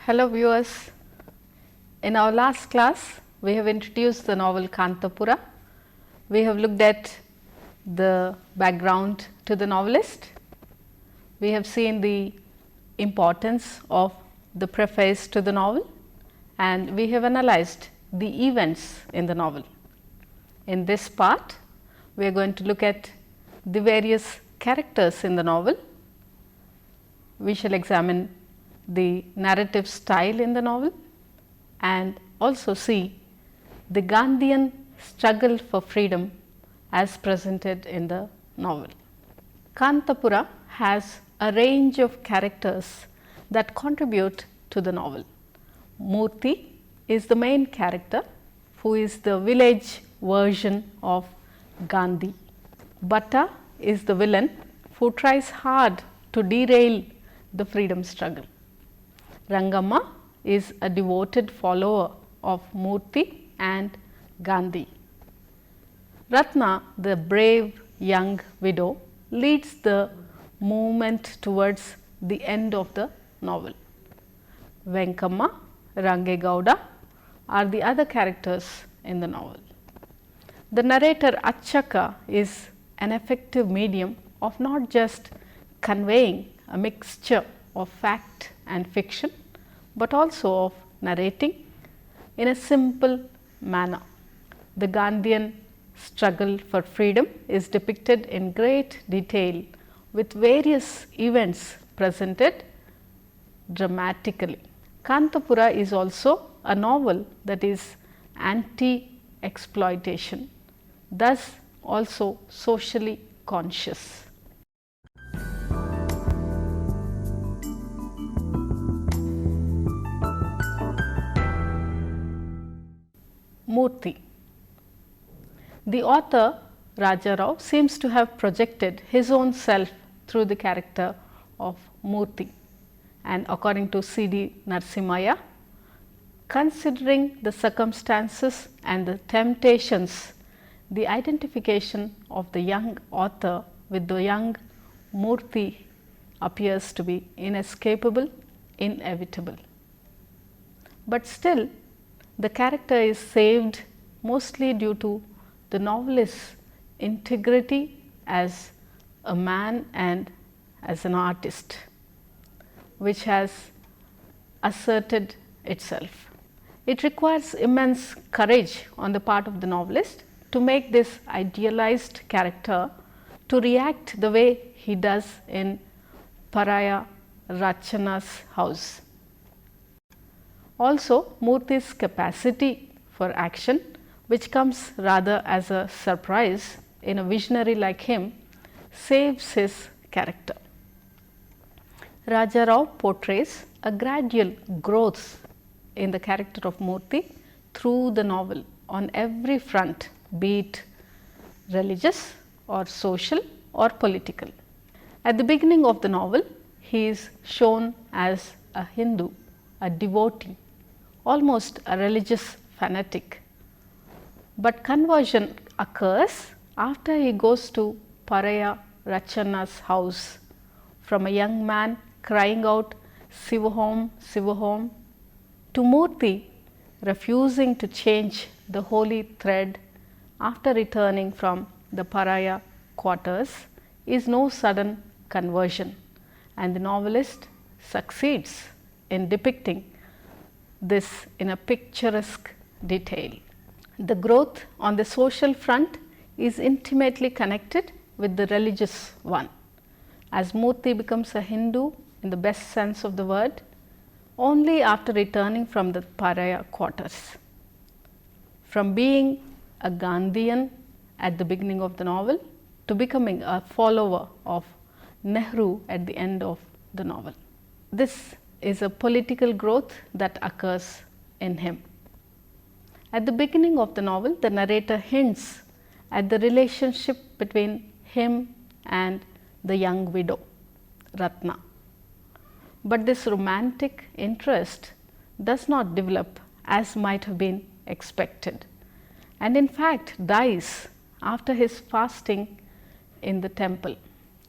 Hello viewers, in our last class we have introduced the novel Kanthapura. We have looked at the background to the novelist. We have seen the importance of the preface to the novel and we have analyzed the events in the novel. In this part, we are going to look at the various characters in the novel. We shall examine the narrative style in the novel and also see the Gandhian struggle for freedom as presented in the novel. Kanthapura has a range of characters that contribute to the novel. Murthy is the main character who is the village version of Gandhi. Bhatta is the villain who tries hard to derail the freedom struggle. Rangamma is a devoted follower of Murthy and Gandhi. Ratna, the brave young widow, leads the movement towards the end of the novel. Venkamma, Rangegowda are the other characters in the novel. The narrator Achaka is an effective medium of not just conveying a mixture of fact and fiction, but also of narrating in a simple manner. The Gandhian struggle for freedom is depicted in great detail with various events presented dramatically. Kanthapura is also a novel that is anti-exploitation, thus also socially conscious. Murthy. The author Rajarao seems to have projected his own self through the character of Murthy, and according to C.D. Narasimhaya, considering the circumstances and the temptations, the identification of the young author with the young Murthy appears to be inescapable, inevitable. But still, the character is saved mostly due to the novelist's integrity as a man and as an artist, which has asserted itself. It requires immense courage on the part of the novelist to make this idealized character to react the way he does in Paraya Rachana's house. Also, Murthy's capacity for action, which comes rather as a surprise in a visionary like him, saves his character. Rajarao portrays a gradual growth in the character of Murthy through the novel on every front, be it religious or social or political. At the beginning of the novel, he is shown as a Hindu, a devotee, almost a religious fanatic, but conversion occurs after he goes to Paraya Rachana's house from a young man crying out Sivahom, Sivahom, to Murthy refusing to change the holy thread after returning from the Paraya quarters is no sudden conversion, and the novelist succeeds in depicting this in a picturesque detail. The growth on the social front is intimately connected with the religious one, as Murthy becomes a Hindu in the best sense of the word only after returning from the Paraya quarters. From being a Gandhian at the beginning of the novel to becoming a follower of Nehru at the end of the novel. This is a political growth that occurs in him. At the beginning of the novel, the narrator hints at the relationship between him and the young widow, Ratna. But this romantic interest does not develop as might have been expected, and in fact dies after his fasting in the temple.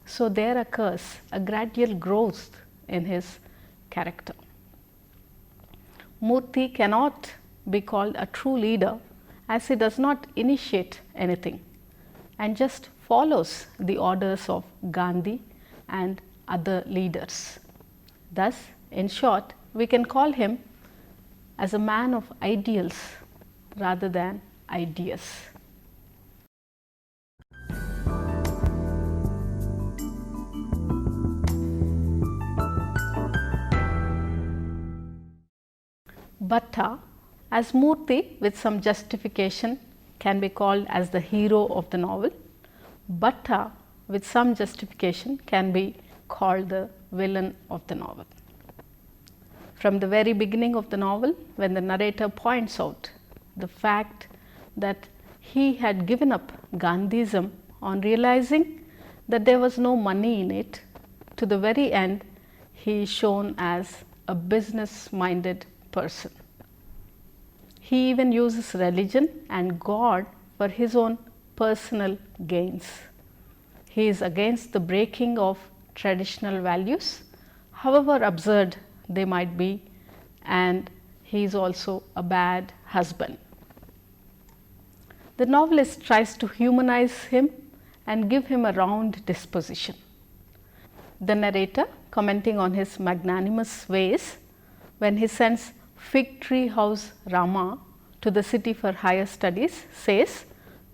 So, there occurs a gradual growth in his character. Murthy cannot be called a true leader as he does not initiate anything and just follows the orders of Gandhi and other leaders. Thus, in short, we can call him as a man of ideals rather than ideas. Bhatta, as Murthy with some justification, can be called as the hero of the novel. Bhatta with some justification can be called the villain of the novel. From the very beginning of the novel, when the narrator points out the fact that he had given up Gandhism on realizing that there was no money in it, to the very end he is shown as a business-minded person. He even uses religion and God for his own personal gains. He is against the breaking of traditional values, however absurd they might be, and he is also a bad husband. The novelist tries to humanize him and give him a round disposition. The narrator, commenting on his magnanimous ways when he sends Fig Tree House Rama to the city for higher studies, says,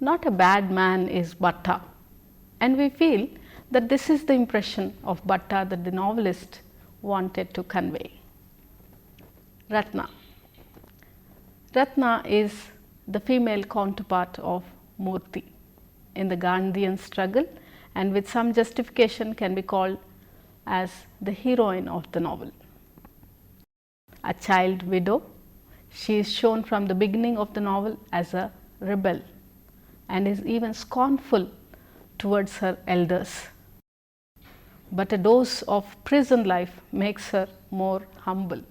"Not a bad man is Bhatta," and we feel that this is the impression of Bhatta that the novelist wanted to convey. Ratna. Ratna is the female counterpart of Murthy in the Gandhian struggle, and with some justification can be called as the heroine of the novel. A child widow, she is shown from the beginning of the novel as a rebel and is even scornful towards her elders. But a dose of prison life makes her more humble.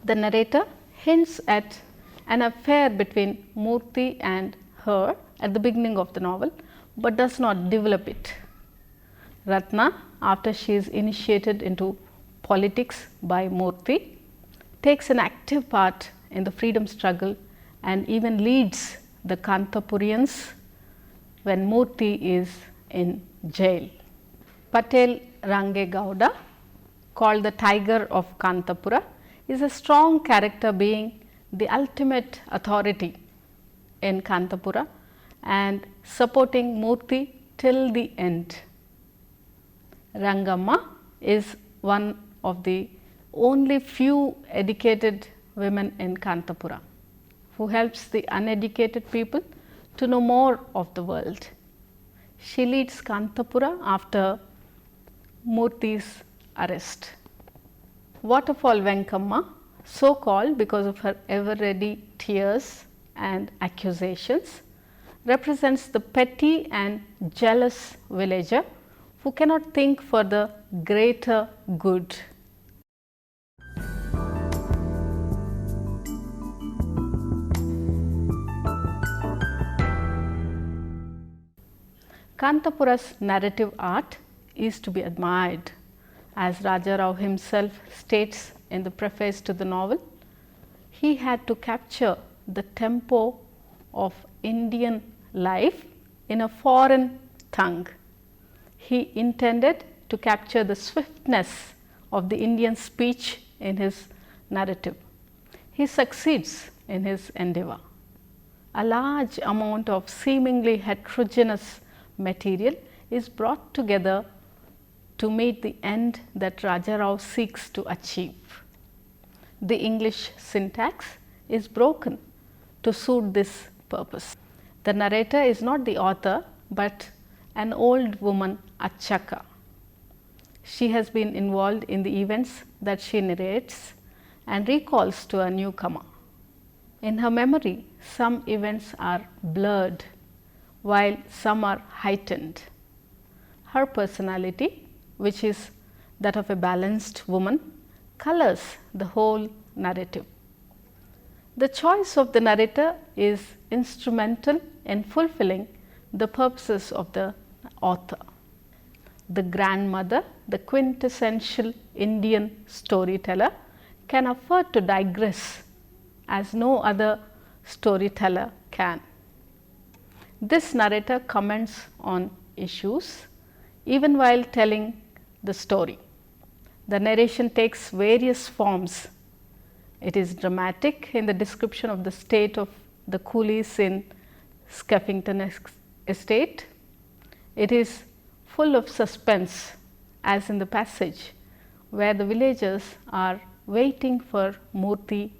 The narrator hints at an affair between Murthy and her at the beginning of the novel, but does not develop it. Ratna, after she is initiated into politics by Murthy, takes an active part in the freedom struggle and even leads the Kanthapurians when Murthy is in jail. Patel Range Gowda, called the Tiger of Kanthapura, is a strong character, being the ultimate authority in Kanthapura and supporting Murthy till the end. Rangamma is one of the only few educated women in Kanthapura who helps the uneducated people to know more of the world. She leads Kanthapura after Murthy's arrest. Waterfall Venkamma, so called because of her ever ready tears and accusations, represents the petty and jealous villager who cannot think for the greater good. Kanthapura's narrative art is to be admired. As Raja Rao himself states in the preface to the novel, he had to capture the tempo of Indian life in a foreign tongue. He intended to capture the swiftness of the Indian speech in his narrative. He succeeds in his endeavor. A large amount of seemingly heterogeneous material is brought together to meet the end that Raja Rao seeks to achieve. The English syntax is broken to suit this purpose. The narrator is not the author, but an old woman, Achaka. She has been involved in the events that she narrates and recalls to a newcomer. In her memory, some events are blurred, while some are heightened. Her personality, which is that of a balanced woman, colors the whole narrative. The choice of the narrator is instrumental in fulfilling the purposes of the author. The grandmother, the quintessential Indian storyteller, can afford to digress as no other storyteller can. This narrator comments on issues even while telling the story. The narration takes various forms. It is dramatic in the description of the state of the coolies in Skeffington estate. It is full of suspense, as in the passage where the villagers are waiting for Murthy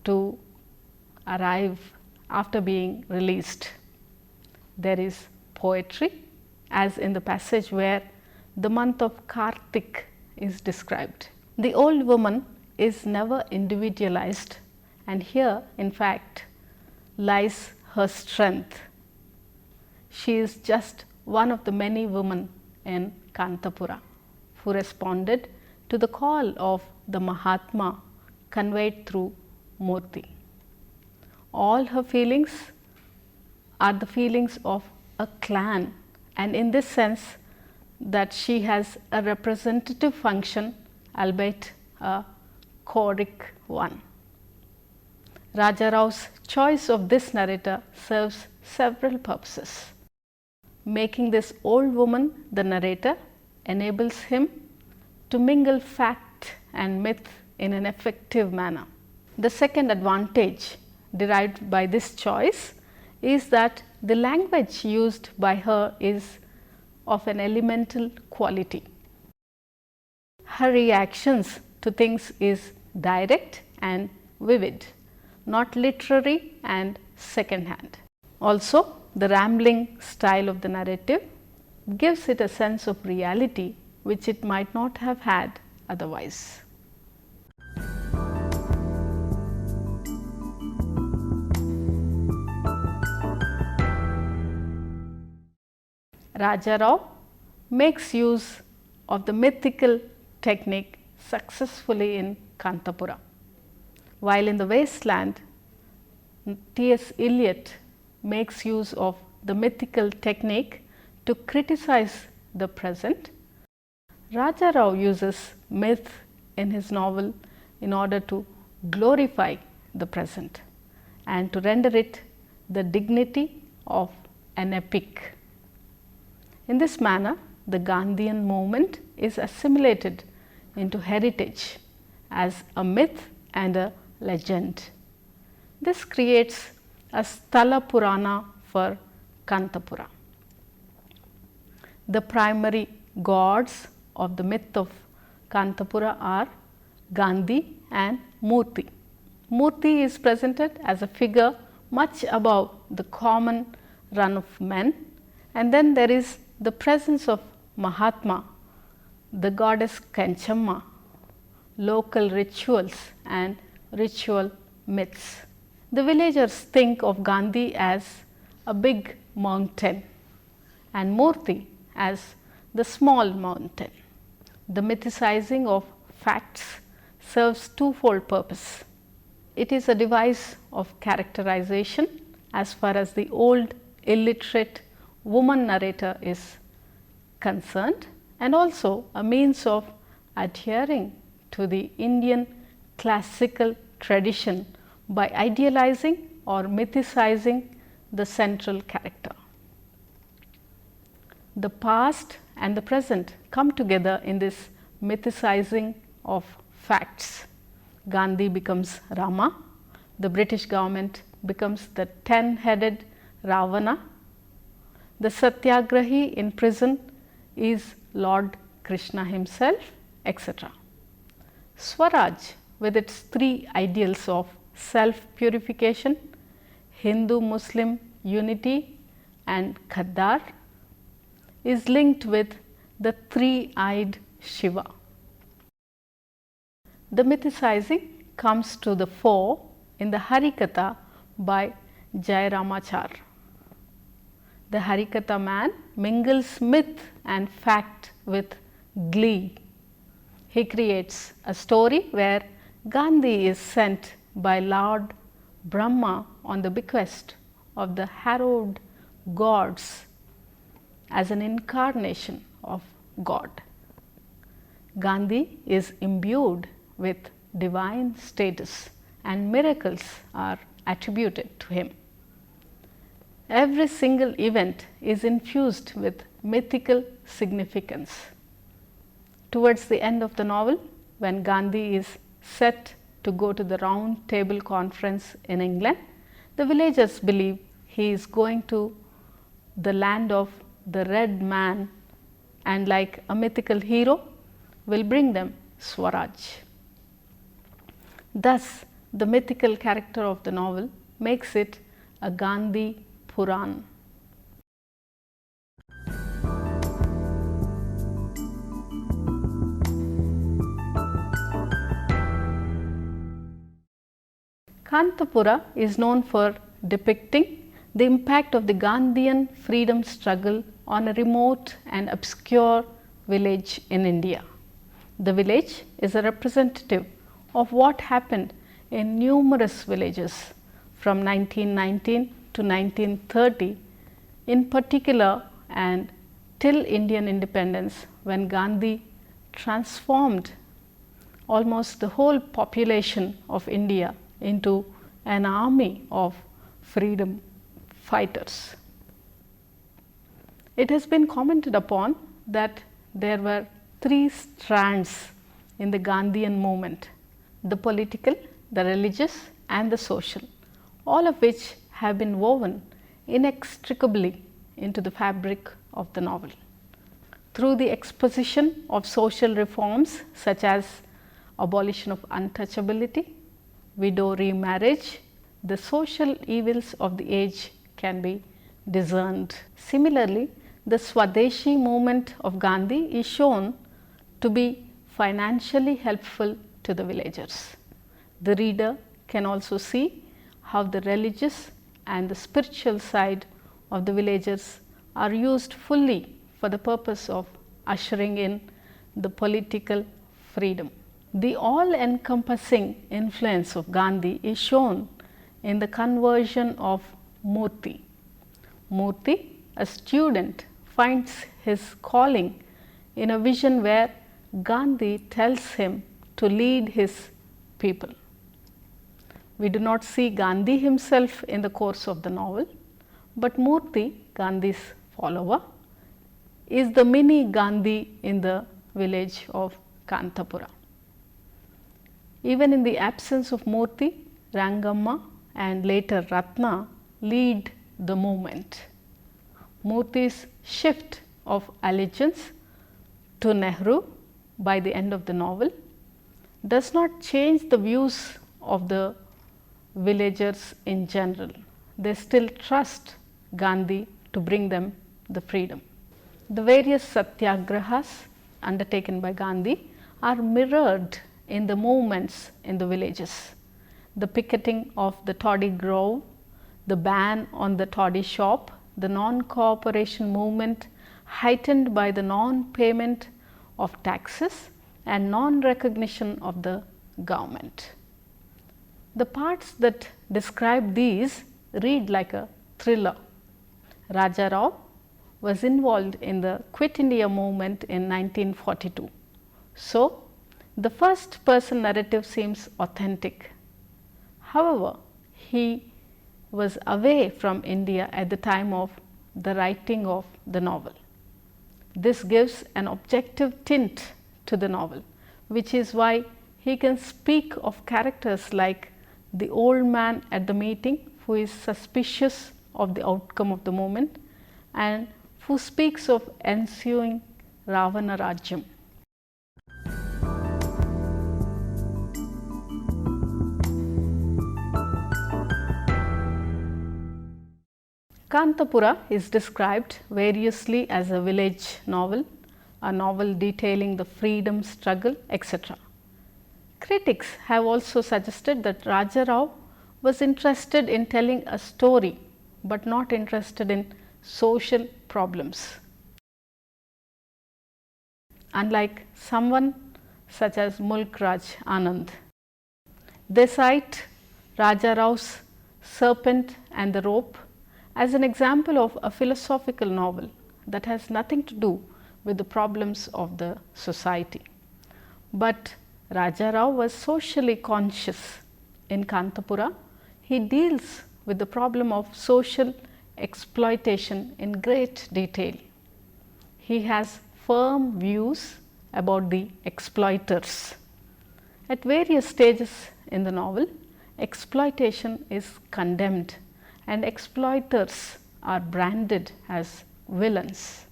to arrive after being released. There is poetry, as in the passage where the month of Kartik is described. The old woman is never individualized, and here in fact lies her strength. She is just one of the many women in Kanthapura who responded to the call of the Mahatma conveyed through Murthy. All her feelings are the feelings of a clan, and in this sense that she has a representative function, albeit a choric one. Raja Rao's choice of this narrator serves several purposes. Making this old woman the narrator enables him to mingle fact and myth in an effective manner. The second advantage derived by this choice is that the language used by her is of an elemental quality. Her reactions to things is direct and vivid, not literary and second hand. Also, the rambling style of the narrative gives it a sense of reality which it might not have had otherwise. Raja Rao makes use of the mythical technique successfully in Kanthapura. While in the wasteland, T.S. Eliot makes use of the mythical technique to criticize the present, Raja Rao uses myth in his novel in order to glorify the present and to render it the dignity of an epic. In this manner, the Gandhian movement is assimilated into heritage as a myth and a legend. This creates a Sthala Purana for Kanthapura. The primary gods of the myth of Kanthapura are Gandhi and Murthy. Murthy is presented as a figure much above the common run of men, and then there is the presence of Mahatma, the goddess Kanchamma, local rituals and ritual myths. The villagers think of Gandhi as a big mountain and Murthy as the small mountain. The mythicizing of facts serves twofold purpose. It is a device of characterization as far as the old illiterate woman narrator is concerned, and also a means of adhering to the Indian classical tradition by idealizing or mythicizing the central character. The past and the present come together in this mythicizing of facts. Gandhi becomes Rama, the British government becomes the 10-headed Ravana, the Satyagrahi in prison is Lord Krishna himself, etc. Swaraj, with its three ideals of self-purification, Hindu-Muslim unity and Khaddar, is linked with the three-eyed Shiva. The mythicizing comes to the fore in the Harikatha by Jairamachar. The Harikatha man mingles myth and fact with glee. He creates a story where Gandhi is sent by Lord Brahma on the bequest of the harrowed gods as an incarnation of God. Gandhi is imbued with divine status and miracles are attributed to him. Every single event is infused with mythical significance. Towards the end of the novel, when Gandhi is set to go to the Round Table Conference in England, the villagers believe he is going to the land of the Red Man, and like a mythical hero will bring them Swaraj. Thus, the mythical character of the novel makes it a Gandhi Puran. Kanthapura is known for depicting the impact of the Gandhian freedom struggle on a remote and obscure village in India. The village is a representative of what happened in numerous villages from 1919 to 1930 in particular, and till Indian independence, when Gandhi transformed almost the whole population of India into an army of freedom fighters. It has been commented upon that there were three strands in the Gandhian movement: the political, the religious and the social, all of which have been woven inextricably into the fabric of the novel. Through the exposition of social reforms such as abolition of untouchability, widow remarriage, the social evils of the age can be discerned. Similarly, the Swadeshi movement of Gandhi is shown to be financially helpful to the villagers. The reader can also see how the religious and the spiritual side of the villagers are used fully for the purpose of ushering in the political freedom. The all-encompassing influence of Gandhi is shown in the conversion of Murthy. Murthy, a student, finds his calling in a vision where Gandhi tells him to lead his people. We do not see Gandhi himself in the course of the novel, but Murthy, Gandhi's follower, is the mini Gandhi in the village of Kanthapura. Even in the absence of Murthy, Rangamma and later Ratna lead the movement. Murthy's shift of allegiance to Nehru by the end of the novel does not change the views of the villagers in general. They still trust Gandhi to bring them the freedom. The various satyagrahas undertaken by Gandhi are mirrored in the movements in the villages. The picketing of the toddy grove, the ban on the toddy shop, the non-cooperation movement heightened by the non-payment of taxes and non-recognition of the government. The parts that describe these read like a thriller. Raja Rao was involved in the Quit India movement in 1942. So, the first person narrative seems authentic. However, he was away from India at the time of the writing of the novel. This gives an objective tint to the novel, which is why he can speak of characters like the old man at the meeting who is suspicious of the outcome of the movement and who speaks of ensuing Ravana Rajyam. Kanthapura is described variously as a village novel, a novel detailing the freedom struggle, etc. Critics have also suggested that Raja Rao was interested in telling a story, but not interested in social problems. Unlike someone such as Mulk Raj Anand, they cite Raja Rao's Serpent and the Rope as an example of a philosophical novel that has nothing to do with the problems of the society. But Raja Rao was socially conscious in Kanthapura, he deals with the problem of social exploitation in great detail. He has firm views about the exploiters. At various stages in the novel, exploitation is condemned and exploiters are branded as villains.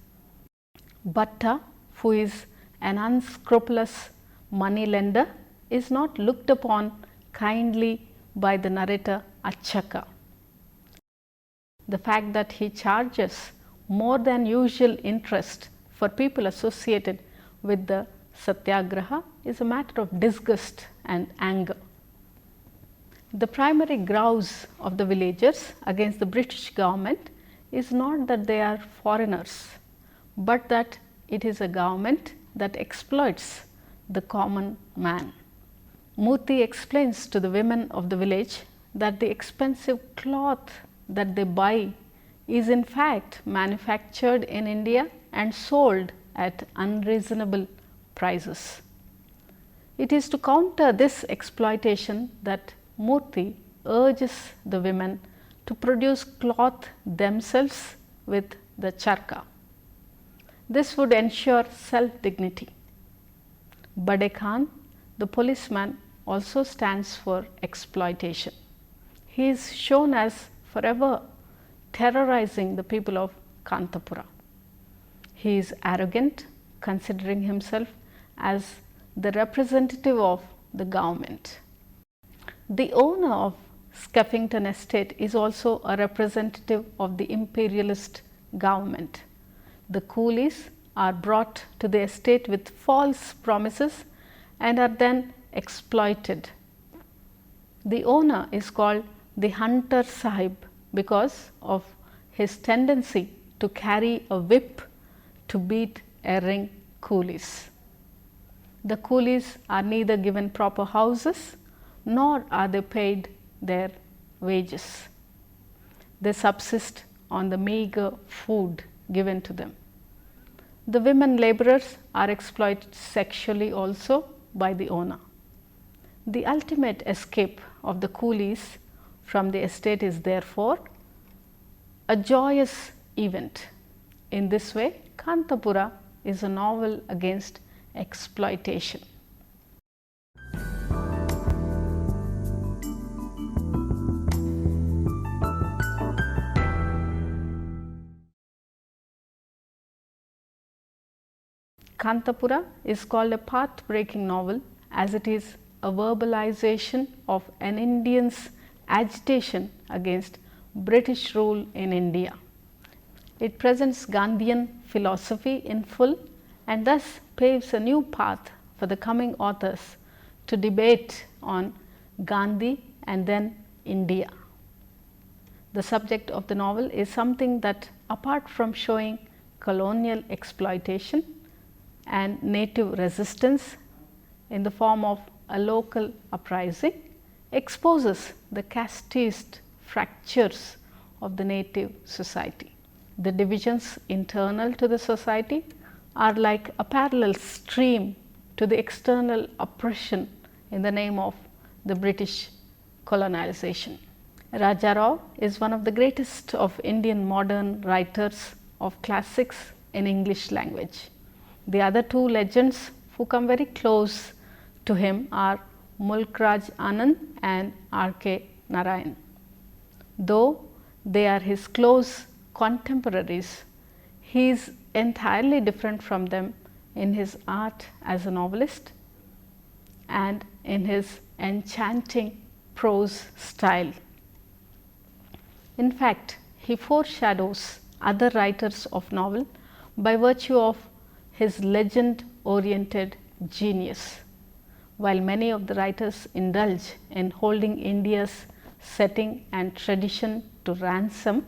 Bhatta, who is an unscrupulous money lender, is not looked upon kindly by the narrator Achaka. The fact that he charges more than usual interest for people associated with the Satyagraha is a matter of disgust and anger. The primary grouse of the villagers against the British government is not that they are foreigners, but that it is a government that exploits the common man. Murthy explains to the women of the village that the expensive cloth that they buy is in fact manufactured in India and sold at unreasonable prices. It is to counter this exploitation that Murthy urges the women to produce cloth themselves with the charka. This would ensure self-dignity. Bade Khan, the policeman, also stands for exploitation. He is shown as forever terrorizing the people of Kanthapura. He is arrogant, considering himself as the representative of the government. The owner of Skeffington Estate is also a representative of the imperialist government. The coolies are brought to the estate with false promises and are then exploited. The owner is called the Hunter Sahib because of his tendency to carry a whip to beat erring coolies. The coolies are neither given proper houses nor are they paid their wages. They subsist on the meagre food given to them. The women laborers are exploited sexually also by the owner. The ultimate escape of the coolies from the estate is therefore a joyous event. In this way, Kanthapura is a novel against exploitation. Kanthapura is called a path-breaking novel as it is a verbalization of an Indian's agitation against British rule in India. It presents Gandhian philosophy in full and thus paves a new path for the coming authors to debate on Gandhi and then India. The subject of the novel is something that, apart from showing colonial exploitation and native resistance in the form of a local uprising, exposes the casteist fractures of the native society. The divisions internal to the society are like a parallel stream to the external oppression in the name of the British colonization. Raja Rao is one of the greatest of Indian modern writers of classics in English language. The other two legends who come very close to him are Mulk Raj Anand and R.K. Narayan. Though they are his close contemporaries, he is entirely different from them in his art as a novelist and in his enchanting prose style. In fact, he foreshadows other writers of novel by virtue of his legend-oriented genius. While many of the writers indulge in holding India's setting and tradition to ransom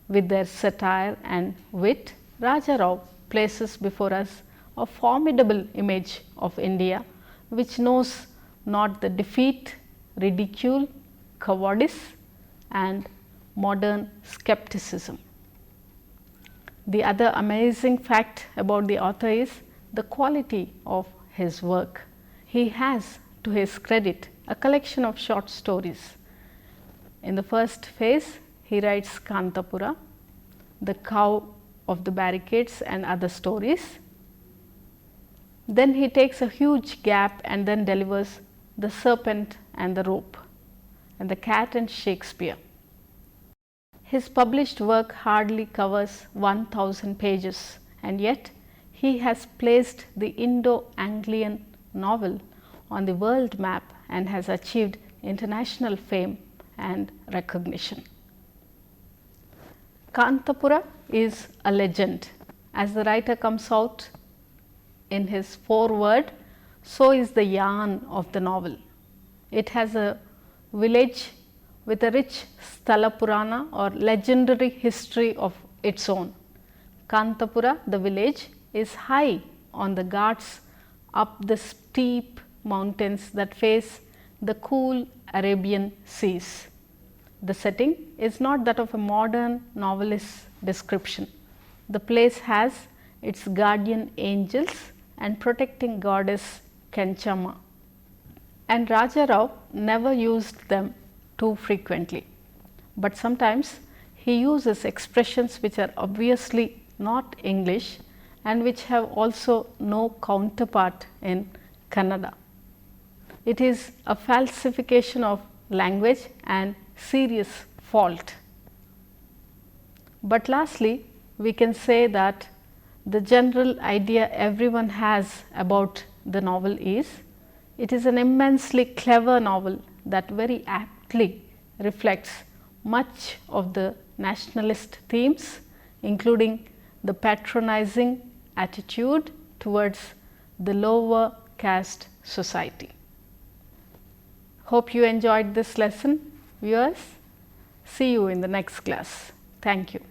with their satire and wit, Raja Rao places before us a formidable image of India which knows not the defeat, ridicule, cowardice and modern skepticism. The other amazing fact about the author is the quality of his work. He has, to his credit, a collection of short stories. In the first phase, he writes Kanthapura, the cow of the barricades and other stories. Then he takes a huge gap and then delivers The Serpent and the Rope and The Cat and Shakespeare. His published work hardly covers 1000 pages, and yet he has placed the Indo-Anglian novel on the world map and has achieved international fame and recognition. Kanthapura is a legend. As the writer comes out in his foreword, so is the yarn of the novel. It has a village with a rich Sthala Purana or legendary history of its own. Kanthapura, the village, is high on the ghats up the steep mountains that face the cool Arabian seas. The setting is not that of a modern novelist's description. The place has its guardian angels and protecting goddess Kenchamma, and Rajarao never used them too frequently, but sometimes he uses expressions which are obviously not English and which have also no counterpart in Kannada. It is a falsification of language and serious fault. But lastly, we can say that the general idea everyone has about the novel is, it is an immensely clever novel that very aptly reflects much of the nationalist themes, including the patronizing attitude towards the lower caste society. Hope you enjoyed this lesson, viewers. See you in the next class. Thank you.